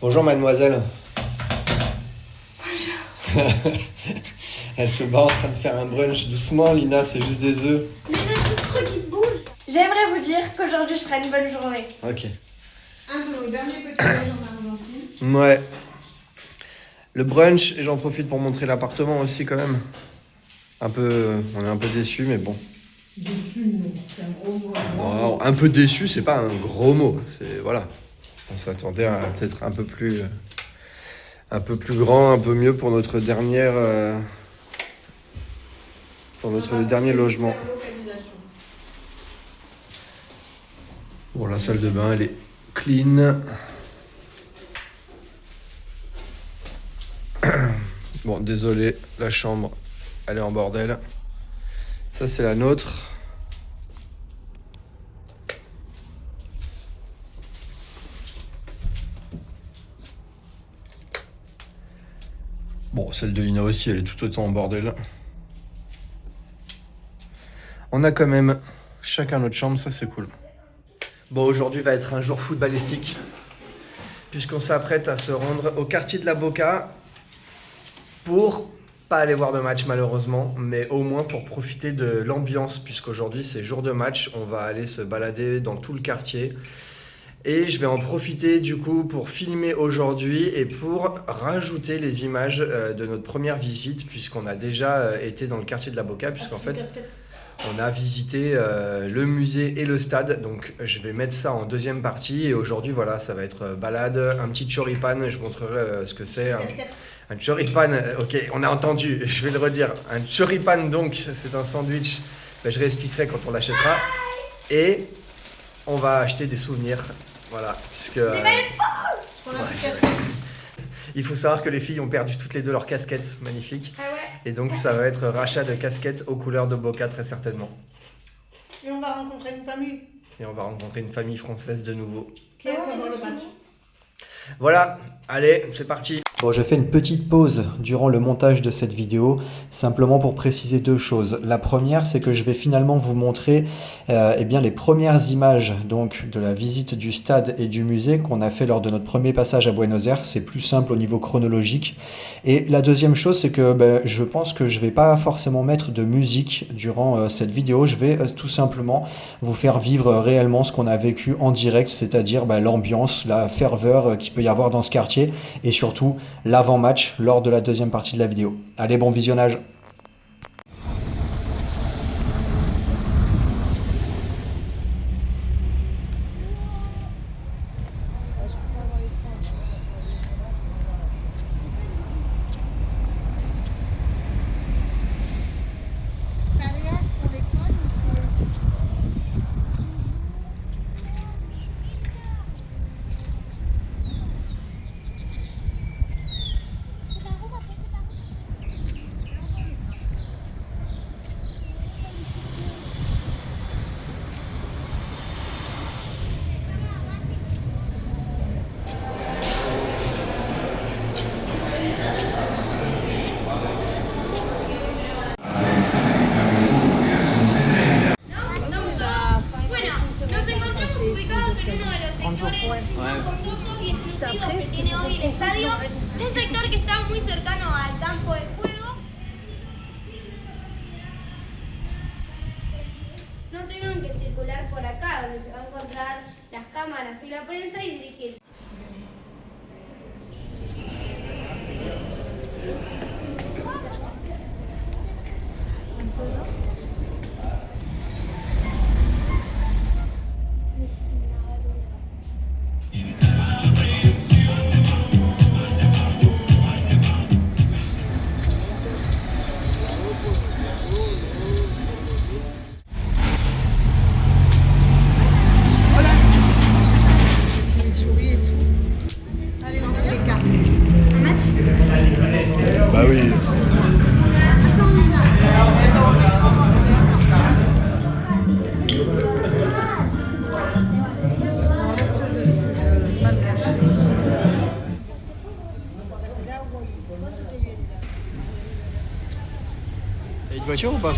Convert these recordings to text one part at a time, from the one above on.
Bonjour mademoiselle. Bonjour. Elle se bat en train de faire un brunch. Doucement Lina, c'est juste des œufs. Mais il y a tout truc qui te bouge. J'aimerais vous dire qu'aujourd'hui sera une bonne journée. Ok. Un de nos derniers petits déj en Argentine. Ouais. Le brunch, et j'en profite pour montrer l'appartement aussi quand même. On est un peu déçus, mais bon. Déçu, non, c'est un gros mot. Wow, un peu déçu, c'est pas un gros mot. Voilà. On s'attendait à peut-être un peu plus grand, un peu mieux pour notre dernière, le dernier logement. Bon, la salle de bain, elle est clean. Bon, désolé, la chambre, elle est en bordel. Ça, c'est la nôtre. Bon, celle de Lina aussi, elle est tout autant en bordel. On a quand même chacun notre chambre, ça c'est cool. Bon, aujourd'hui va être un jour footballistique, puisqu'on s'apprête à se rendre au quartier de la Boca pour pas aller voir de match malheureusement, mais au moins pour profiter de l'ambiance, puisqu'aujourd'hui c'est jour de match, on va aller se balader dans tout le quartier. Et je vais en profiter du coup pour filmer aujourd'hui et pour rajouter les images de notre première visite, puisqu'on a déjà été dans le quartier de la Boca, puisqu'en fait on a visité le musée et le stade, donc je vais mettre ça en deuxième partie. Et aujourd'hui voilà, ça va être balade, un petit choripan, je montrerai ce que c'est. Un choripan, ok, on a entendu, je vais le redire. Un choripan donc, c'est un sandwich, je réexpliquerai quand on l'achètera. Et on va acheter des souvenirs. Voilà, puisque... Il faut savoir que les filles ont perdu toutes les deux leurs casquettes magnifiques. Ah ouais. Et donc ça va être rachat de casquettes aux couleurs de Boca très certainement. Et on va rencontrer une famille Et on va rencontrer une famille française de nouveau. qui a fait voir le match. Voilà, allez, c'est parti. Bon, je fais une petite pause durant le montage de cette vidéo, simplement pour préciser deux choses. La première, c'est que je vais finalement vous montrer eh bien, les premières images donc, de la visite du stade et du musée qu'on a fait lors de notre premier passage à Buenos Aires. C'est plus simple au niveau chronologique. Et la deuxième chose, c'est que je pense que je ne vais pas forcément mettre de musique durant cette vidéo. Je vais tout simplement vous faire vivre réellement ce qu'on a vécu en direct, c'est-à-dire l'ambiance, la ferveur qu'il peut y avoir dans ce quartier et surtout l'avant-match lors de la deuxième partie de la vidéo. Allez, bon visionnage. Y exclusivos que tiene hoy el estadio, un sector que está muy cercano al campo de juego. No tengan que circular por acá, donde se van a encontrar las cámaras y la prensa y dirigirse. Bah oui. T'as une voiture ou pas?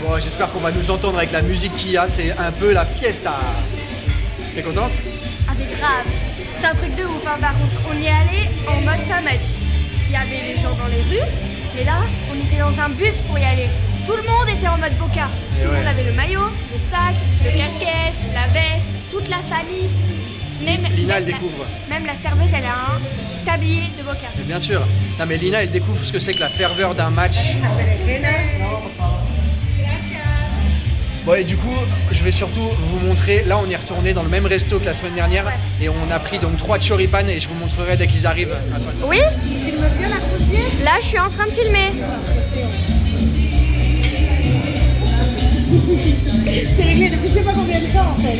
Bon, j'espère qu'on va nous entendre avec la musique qu'il y a, c'est un peu la fiesta. T'es contente? Ah mais grave, c'est un truc de ouf hein. Par contre on y est allé en mode pas match. Il y avait les gens dans les rues, mais là on était dans un bus pour y aller. Tout le monde était en mode Boca. Tout le monde avait le maillot, le sac, le casquette, la veste, toute la famille. Lina elle découvre. Même la serveuse elle a un tablier de Boca. Mais bien sûr. Non mais Lina elle découvre ce que c'est que la ferveur d'un match. Bon et du coup, je vais surtout vous montrer, là on est retourné dans le même resto que la semaine dernière et on a pris donc 3 choripan et je vous montrerai dès qu'ils arrivent. Oui? Tu filmes bien la croustille? Là je suis en train de filmer. C'est réglé depuis je sais pas combien de temps en fait.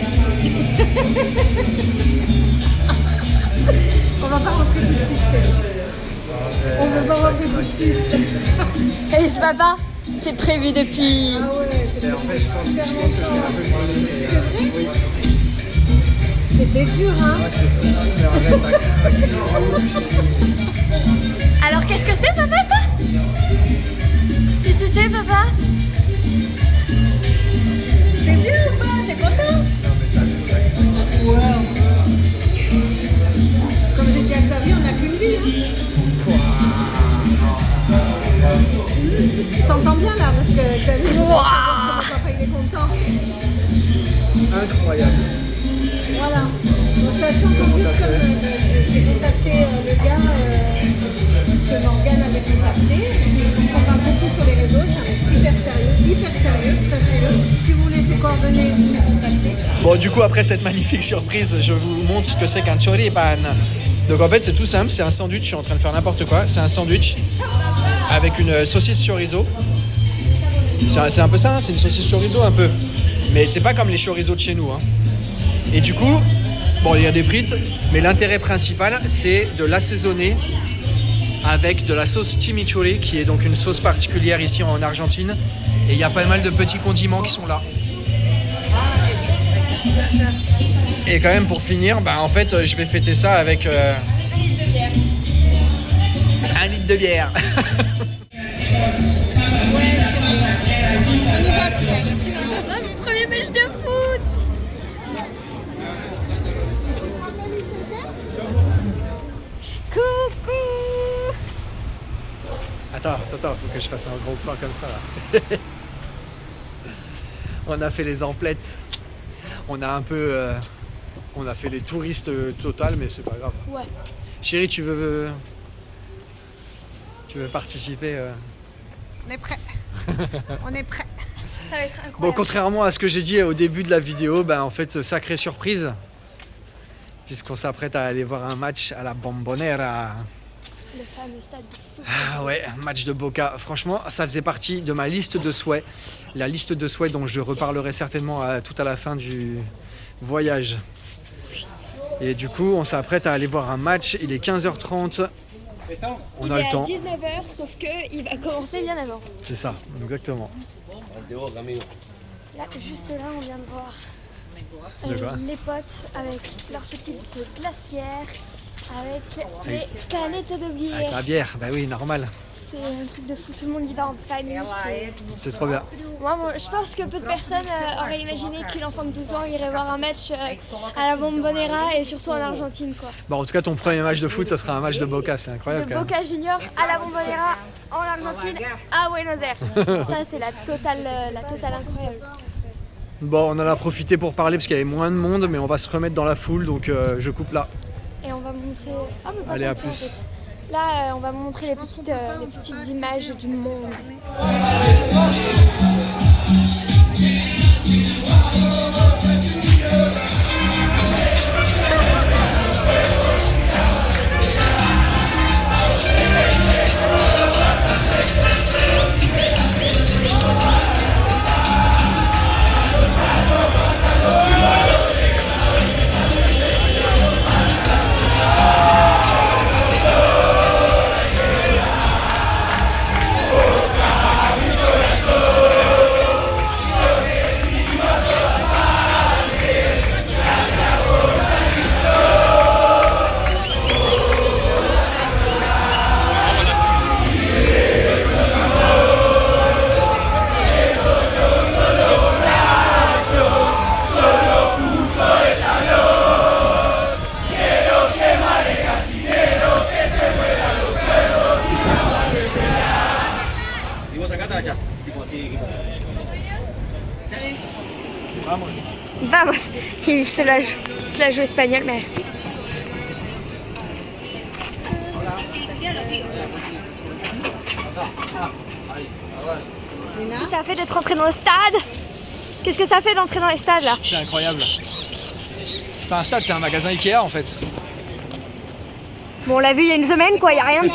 On va pas rentrer tout de suite chérie. On veut pas rentrer tout de suite. Et ce papa, c'est prévu depuis... Ah ouais, c'est En fait je pense que je l'ai un peu grillé. Oui. C'était dur hein. Alors qu'est-ce que c'est papa ça? Qu'est-ce que c'est papa? T'es bien ou pas? T'es content? Wow. Comme j'ai dit à Xavier, on n'a qu'une vie. Hein. T'entends bien là parce que Xavier, papa il est content. Incroyable. Voilà. Donc, sachant qu'en plus, comme j'ai contacté le gars que Morgane avait contacté, on parle beaucoup sur les réseaux, c'est un mec hyper sérieux, sachez-le. Si vous voulez ses coordonnées, vous me contactez. Bon du coup après cette magnifique surprise, je vous montre ce que c'est qu'un choripan. Donc en fait c'est tout simple, c'est un sandwich, je suis en train de faire n'importe quoi, c'est un sandwich avec une saucisse chorizo. C'est un peu ça, hein, c'est une saucisse chorizo un peu. Mais c'est pas comme les chorizo de chez nous. Hein. Et du coup, bon il y a des frites, mais l'intérêt principal c'est de l'assaisonner avec de la sauce chimichurri qui est donc une sauce particulière ici en Argentine. Et il y a pas mal de petits condiments qui sont là. Et quand même pour finir, bah en fait je vais fêter ça avec 1 litre de bière. 1 litre de bière. On y va tout à l'heure. Mon premier match de foot. Coucou. Attends, faut que je fasse un gros plan comme ça là. On a fait les emplettes. On a un peu... on a fait les touristes total, mais c'est pas grave. Ouais. Chérie, tu veux participer On est prêt. On est prêt. Ça va être incroyable. Bon, contrairement à ce que j'ai dit au début de la vidéo, ben en fait, sacrée surprise. Puisqu'on s'apprête à aller voir un match à la Bombonera. Le fameux stade de foot. Ah ouais, un match de Boca. Franchement, ça faisait partie de ma liste de souhaits. La liste de souhaits dont je reparlerai certainement tout à la fin du voyage. Et du coup, on s'apprête à aller voir un match. Il est 15h30. On a le temps. Il est à 19h, sauf qu'il va commencer bien avant. C'est ça, exactement. Là, juste là, on vient de voir De quoi les potes avec leurs petites glacières, avec les canettes de Avec bière. la bière, bah oui, normal. C'est un truc de fou, tout le monde y va en famille. C'est trop bien. Moi, je pense que peu de personnes auraient imaginé qu'une enfant de 12 ans irait voir un match à la Bombonera et surtout en Argentine, quoi. Bon, en tout cas, ton premier match de foot, ça sera un match de Boca, c'est incroyable De quand même. Boca Junior à la Bombonera en Argentine à Buenos Aires. Ça, c'est la totale incroyable. Bon, on en a profité pour parler parce qu'il y avait moins de monde, mais on va se remettre dans la foule, donc je coupe là. Et on va montrer. Ah, mais pas Allez, à tant que ça, plus. en fait. Là, on va montrer les petites images du monde. Vamos. Il se la joue espagnol, merci. Luna, Ça fait d'être entré dans le stade. Qu'est-ce que ça fait d'entrer dans les stades là? C'est incroyable. C'est pas un stade, c'est un magasin Ikea en fait. Bon, on l'a vu il y a une semaine quoi, il y a rien de...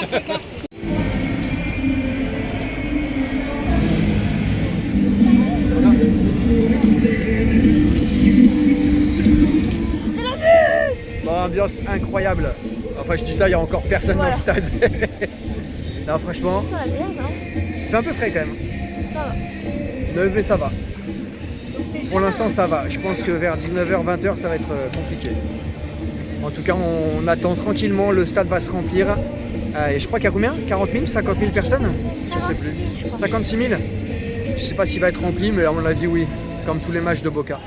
Bon, ambiance incroyable. Enfin, je dis ça, il y a encore personne dans le stade. Non, franchement, Ça va bien, non? c'est un peu frais quand même. Ça va. Mais ça va. c'est Pour bien. l'instant, ça va. Je pense que vers 19h, 20h, ça va être compliqué. En tout cas, on attend tranquillement. Le stade va se remplir. Et je crois qu'il y a combien? 40 000, 50 000 personnes? Je sais 56 000, je plus. crois. 56 000? Je sais pas s'il va être rempli, mais à mon avis, oui. Comme tous les matchs de Boca.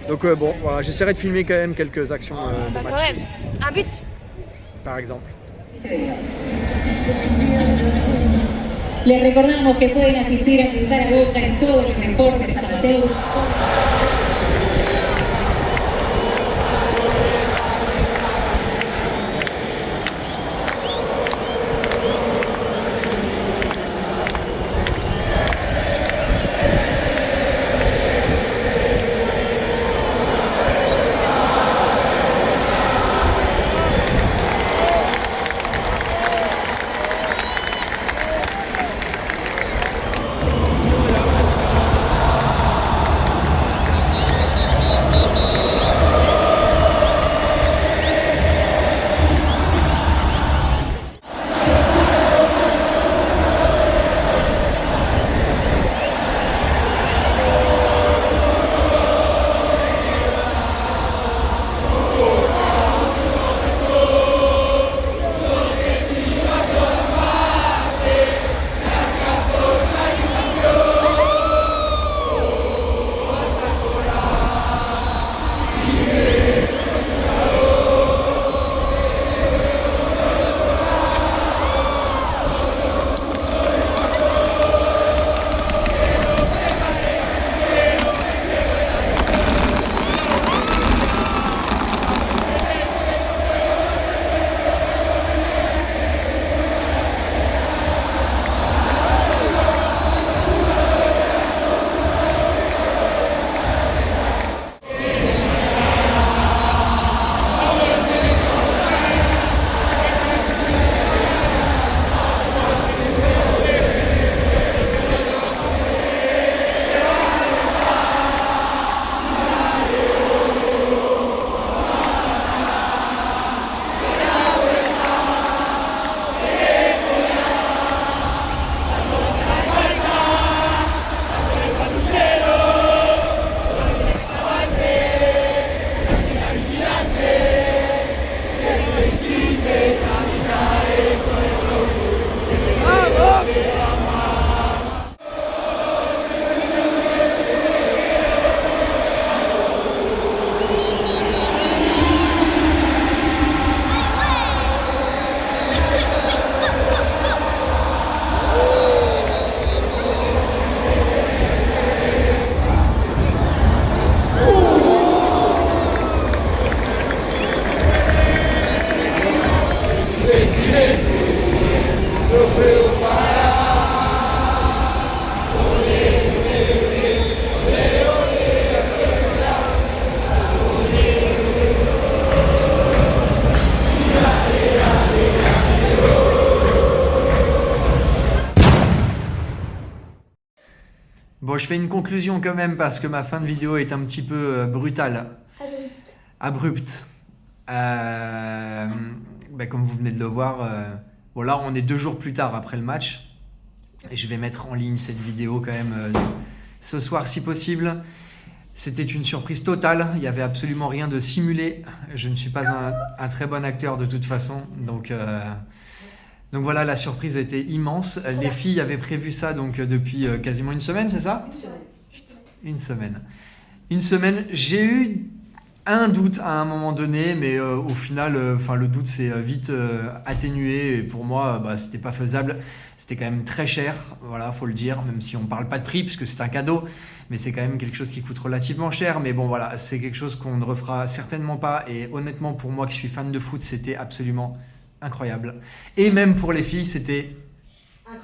Donc bon, voilà, j'essaierai de filmer quand même quelques actions de Bah, quand match, même. Un but. par exemple. Les recordamos que pueden asistir a visitar a Boca en todos los deportes, San Mateus. Bon, je fais une conclusion quand même parce que ma fin de vidéo est un petit peu brutale, abrupte. Comme vous venez de le voir, bon là on est 2 jours plus tard après le match et je vais mettre en ligne cette vidéo quand même ce soir si possible. C'était une surprise totale, il n'y avait absolument rien de simulé. Je ne suis pas un très bon acteur de toute façon, donc voilà, la surprise était immense. Les filles avaient prévu ça donc depuis quasiment une semaine, c'est ça? Une semaine. Une semaine. J'ai eu un doute à un moment donné, mais au final, le doute s'est vite atténué. Et pour moi, c'était pas faisable. C'était quand même très cher, voilà, faut le dire, même si on parle pas de prix puisque c'est un cadeau, mais c'est quand même quelque chose qui coûte relativement cher. Mais bon, voilà, c'est quelque chose qu'on ne refera certainement pas. Et honnêtement, pour moi qui suis fan de foot, c'était absolument incroyable. Et même pour les filles, c'était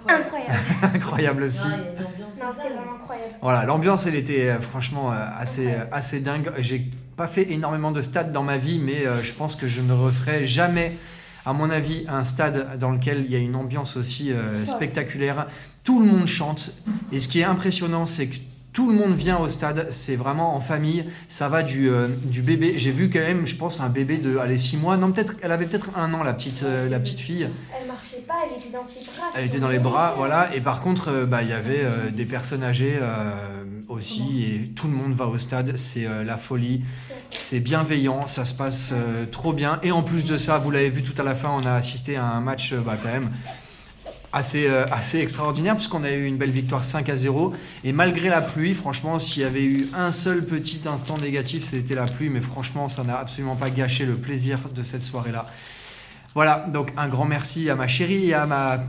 Incroyable. incroyable aussi. Non, c'était vraiment incroyable. Voilà, l'ambiance, elle était franchement assez dingue. J'ai pas fait énormément de stades dans ma vie, mais je pense que je ne referai jamais, à mon avis, un stade dans lequel il y a une ambiance aussi spectaculaire. Tout le monde chante. Et ce qui est impressionnant, c'est que tout le monde vient au stade. C'est vraiment en famille. Ça va du bébé. J'ai vu quand même, je pense, un bébé de 6 mois. Non, peut-être, elle avait peut-être 1 an, la petite fille. Elle marchait pas, elle était dans ses bras. Elle était dans les bras, voilà. Et par contre, il y avait des personnes âgées aussi. Et tout le monde va au stade. C'est la folie. C'est bienveillant. Ça se passe trop bien. Et en plus de ça, vous l'avez vu tout à la fin, on a assisté à un match quand même assez extraordinaire puisqu'on a eu une belle victoire 5-0. Et malgré la pluie, franchement, s'il y avait eu un seul petit instant négatif, c'était la pluie. Mais franchement, ça n'a absolument pas gâché le plaisir de cette soirée-là. Voilà, donc un grand merci à ma chérie et à ma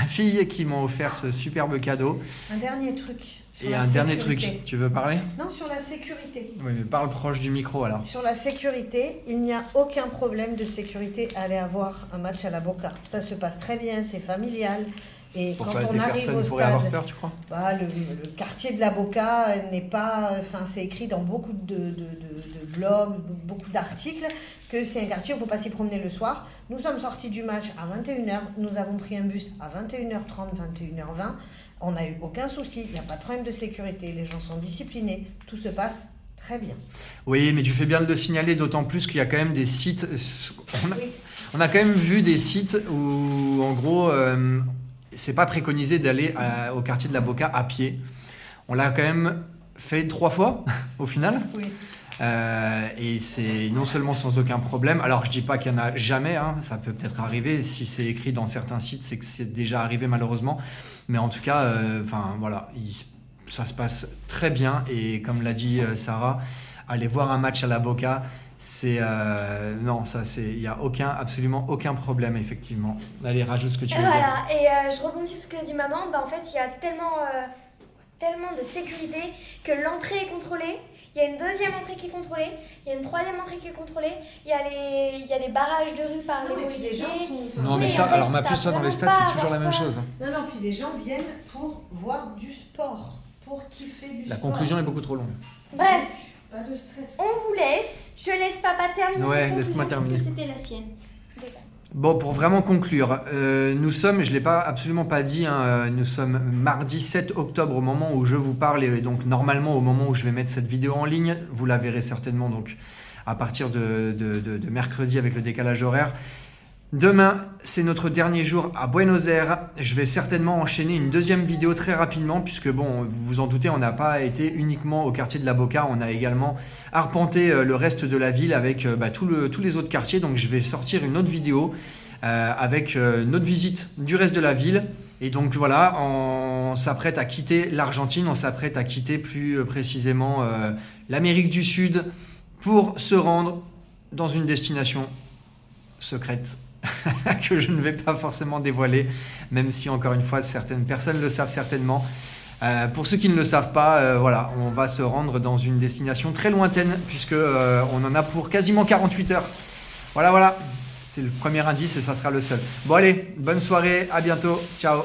fille qui m'ont offert ce superbe cadeau. Un dernier truc. Et un dernier truc, tu veux parler? Non, sur la sécurité. Oui, mais parle proche du micro alors. Sur la sécurité, il n'y a aucun problème de sécurité à aller avoir un match à la Boca. Ça se passe très bien, c'est familial. Et Pourquoi quand on des arrive personnes au pourraient stade, avoir peur, tu crois? le quartier de la Boca n'est pas... Enfin, c'est écrit dans beaucoup de blogs, beaucoup d'articles, que c'est un quartier où il ne faut pas s'y promener le soir. Nous sommes sortis du match à 21h, nous avons pris un bus à 21h30, 21h20. On n'a eu aucun souci, il n'y a pas de problème de sécurité, les gens sont disciplinés, tout se passe très bien. Oui, mais tu fais bien de le signaler, d'autant plus qu'il y a quand même des sites... On a quand même vu des sites où, en gros, c'est pas préconisé d'aller au quartier de la Boca à pied. On l'a quand même fait 3 fois, au final. Oui. Et c'est non seulement sans aucun problème. Alors, je dis pas qu'il y en a jamais, hein, ça peut peut-être arriver. Si c'est écrit dans certains sites, c'est que c'est déjà arrivé malheureusement. Mais en tout cas, voilà, ça se passe très bien. Et comme l'a dit Sarah, aller voir un match à la Boca, c'est non, ça c'est, il y a absolument aucun problème effectivement. Allez, rajoute ce que tu veux dire. Voilà, et je rebondis sur ce que dit maman. En fait, il y a tellement de sécurité que l'entrée est contrôlée. Il y a une deuxième entrée qui est contrôlée, il y a une troisième entrée qui est contrôlée, il y a les barrages de rue par les policiers. Non, mais Oui, ça, en fait, alors, t'as plus ça dans les vraiment stades, pas c'est toujours la même avoir chose. Non, puis les gens viennent pour voir du sport, pour kiffer du sport. La conclusion est beaucoup trop longue. Bref, Pas de stress. on vous laisse. Je laisse papa terminer. Ouais, sa laisse-moi conclusion, terminer. parce que c'était la sienne. Bon, pour vraiment conclure, nous sommes, je ne l'ai absolument pas dit, hein, nous sommes mardi 7 octobre au moment où je vous parle, et donc normalement au moment où je vais mettre cette vidéo en ligne, vous la verrez certainement donc à partir de mercredi avec le décalage horaire. Demain, c'est notre dernier jour à Buenos Aires. Je vais certainement enchaîner une deuxième vidéo très rapidement puisque, bon, vous vous en doutez, on n'a pas été uniquement au quartier de la Boca. On a également arpenté le reste de la ville avec tous les autres quartiers. Donc, je vais sortir une autre vidéo avec notre visite du reste de la ville. Et donc, voilà, on s'apprête à quitter l'Argentine. On s'apprête à quitter plus précisément l'Amérique du Sud pour se rendre dans une destination secrète. Que je ne vais pas forcément dévoiler, même si encore une fois certaines personnes le savent certainement. Pour ceux qui ne le savent pas, voilà, on va se rendre dans une destination très lointaine puisque on en a pour quasiment 48 heures. Voilà, c'est le premier indice et ça sera le seul. Bon allez, bonne soirée, à bientôt, ciao.